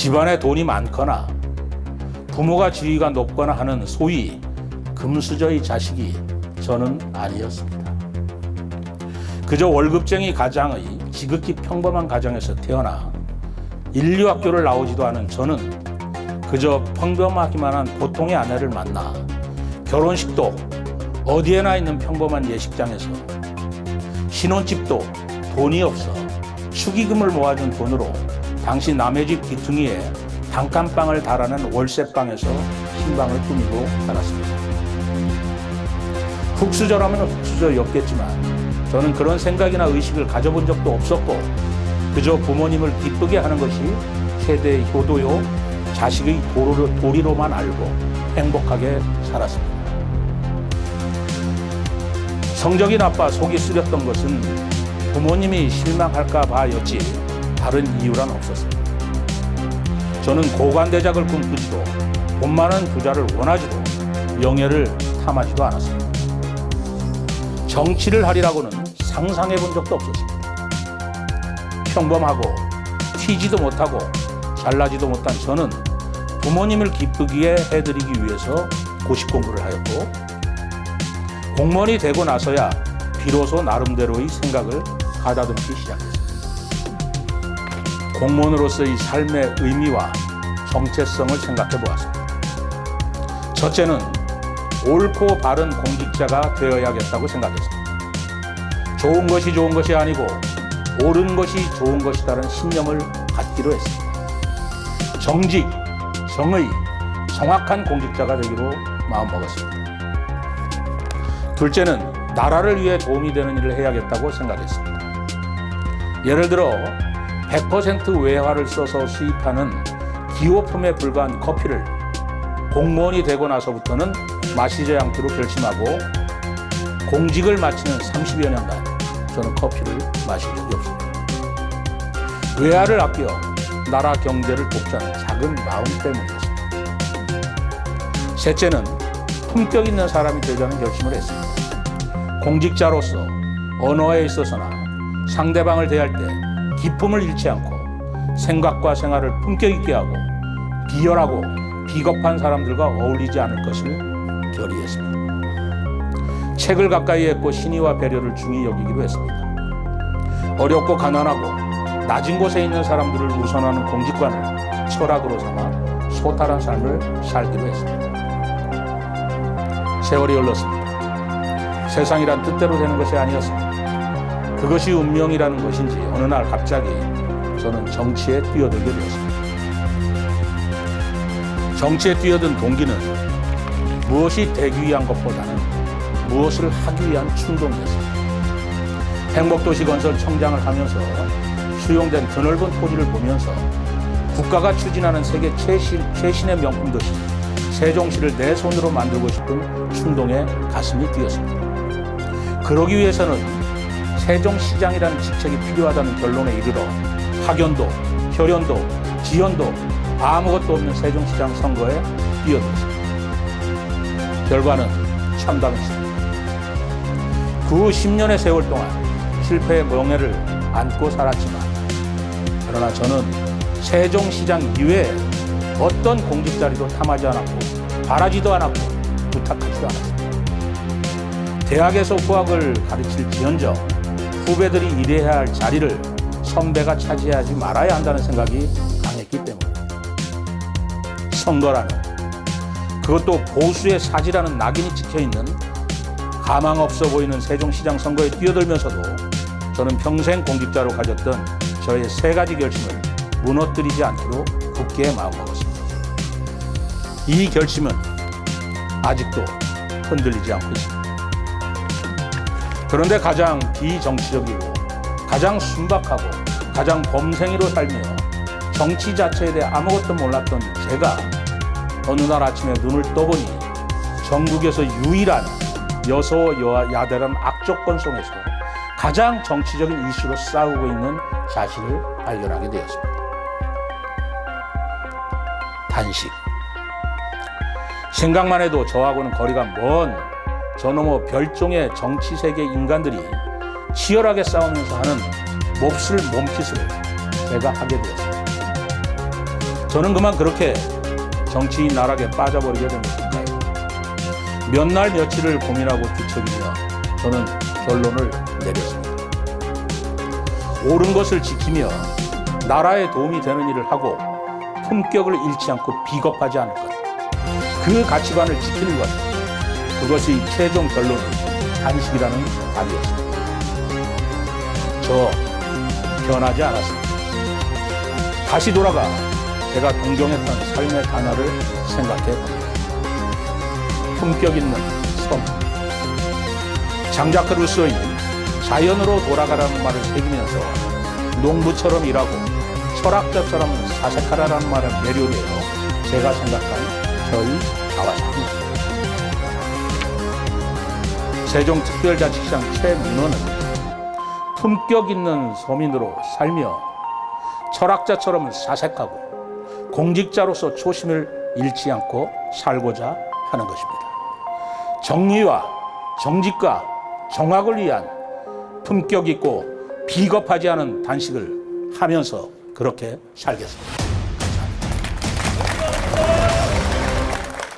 집안에 돈이 많거나 부모가 지위가 높거나 하는 소위 금수저의 자식이 저는 아니었습니다. 그저 월급쟁이 가장의 지극히 평범한 가정에서 태어나 인류학교를 나오지도 않은 저는 그저 평범하기만 한 보통의 아내를 만나 결혼식도 어디에나 있는 평범한 예식장에서 신혼집도 돈이 없어 축의금을 모아준 돈으로 당시 남의 집 귀퉁이에 단칸방을 달아낸 월세방에서 신방을 꾸미고 살았습니다. 흙수저라면 흙수저였겠지만 저는 그런 생각이나 의식을 가져본 적도 없었고 그저 부모님을 기쁘게 하는 것이 최대의 효도요 자식의 도리로만 알고 행복하게 살았습니다. 성적이 나빠 속이 쓰렸던 것은 부모님이 실망할까 봐였지 다른 이유란 없었습니다. 저는 고관대작을 꿈꾸지도 돈 많은 부자를 원하지도 명예를 탐하지도 않았습니다. 정치를 하리라고는 상상해 본 적도 없었습니다. 평범하고 튀지도 못하고 잘나지도 못한 저는 부모님을 기쁘게 해드리기 위해서 고시 공부를 하였고 공무원이 되고 나서야 비로소 나름대로의 생각을 가다듬기 시작했습니다. 공무원으로서의 삶의 의미와 정체성을 생각해 보았습니다. 첫째는 옳고 바른 공직자가 되어야겠다고 생각했습니다. 좋은 것이 좋은 것이 아니고 옳은 것이 좋은 것이라는 신념을 갖기로 했습니다. 정직, 정의, 정확한 공직자가 되기로 마음먹었습니다. 둘째는 나라를 위해 도움이 되는 일을 해야겠다고 생각했습니다. 예를 들어 100% 외화를 써서 수입하는 기호품에 불과한 커피를 공무원이 되고 나서부터는 마시지 않기로 결심하고 공직을 마치는 30여 년간 저는 커피를 마신 적이 없습니다. 외화를 아껴 나라 경제를 돕자는 작은 마음 때문이었습니다. 셋째는 품격 있는 사람이 되자는 결심을 했습니다. 공직자로서 언어에 있어서나 상대방을 대할 때 기품을 잃지 않고 생각과 생활을 품격 있게 하고 비열하고 비겁한 사람들과 어울리지 않을 것을 결의했습니다. 책을 가까이 했고 신의와 배려를 중히 여기기로 했습니다. 어렵고 가난하고 낮은 곳에 있는 사람들을 우선하는 공직관을 철학으로 삼아 소탈한 삶을 살기로 했습니다. 세월이 흘렀습니다. 세상이란 뜻대로 되는 것이 아니었습니다. 그것이 운명이라는 것인지 어느 날 갑자기 저는 정치에 뛰어들게 되었습니다. 정치에 뛰어든 동기는 무엇이 되기 위한 것보다는 무엇을 하기 위한 충동이었습니다. 행복도시 건설 청장을 하면서 수용된 드넓은 토지를 보면서 국가가 추진하는 세계 최신의 명품 도시 세종시를 내 손으로 만들고 싶은 충동에 가슴이 뛰었습니다. 그러기 위해서는 세종시장이라는 직책이 필요하다는 결론에 이르러 학연도, 혈연도, 지연도 아무것도 없는 세종시장 선거에 뛰어들었습니다. 결과는 참담했습니다. 그 10년의 세월 동안 실패의 멍에를 안고 살았지만 그러나 저는 세종시장 이외에 어떤 공직자리도 탐하지 않았고 바라지도 않았고 부탁하지도 않았습니다. 대학에서 후학을 가르칠 지연정 후배들이 일해야 할 자리를 선배가 차지하지 말아야 한다는 생각이 강했기 때문입니다. 선거라는 그것도 보수의 사지라는 낙인이 찍혀있는 가망 없어 보이는 세종시장 선거에 뛰어들면서도 저는 평생 공직자로 가졌던 저의 세 가지 결심을 무너뜨리지 않기로 굳게 마음먹었습니다. 이 결심은 아직도 흔들리지 않고 있습니다. 그런데 가장 비정치적이고 가장 순박하고 가장 범생이로 살며 정치 자체에 대해 아무것도 몰랐던 제가 어느 날 아침에 눈을 떠보니 전국에서 유일한 여소야대라는 악조건 속에서 가장 정치적인 이슈로 싸우고 있는 자신을 발견하게 되었습니다. 단식. 생각만 해도 저하고는 거리가 먼 저 너머 별종의 정치 세계 인간들이 치열하게 싸우면서 하는 몹쓸 몸짓을 제가 하게 되었습니다. 저는 그만 그렇게 정치인 나락에 빠져버리게 된 것일까요? 몇 날 며칠을 고민하고 뒤척이며 저는 결론을 내렸습니다. 옳은 것을 지키며 나라에 도움이 되는 일을 하고 품격을 잃지 않고 비겁하지 않을 것, 그 가치관을 지키는 것, 그것이 최종 결론이 단식이라는 답이었습니다. 저 변하지 않았습니다. 다시 돌아가 제가 동경했던 삶의 단어를 생각해 봅니다. 품격 있는 섬. 장자크 루소인 자연으로 돌아가라는 말을 새기면서 농부처럼 일하고 철학자처럼 사색하라는 말을 내려내어 제가 생각한 저희 자화상입니다. 세종특별자치시장 최민호는 품격 있는 서민으로 살며 철학자처럼 사색하고 공직자로서 초심을 잃지 않고 살고자 하는 것입니다. 정의와 정직과 정확을 위한 품격 있고 비겁하지 않은 단식을 하면서 그렇게 살겠습니다.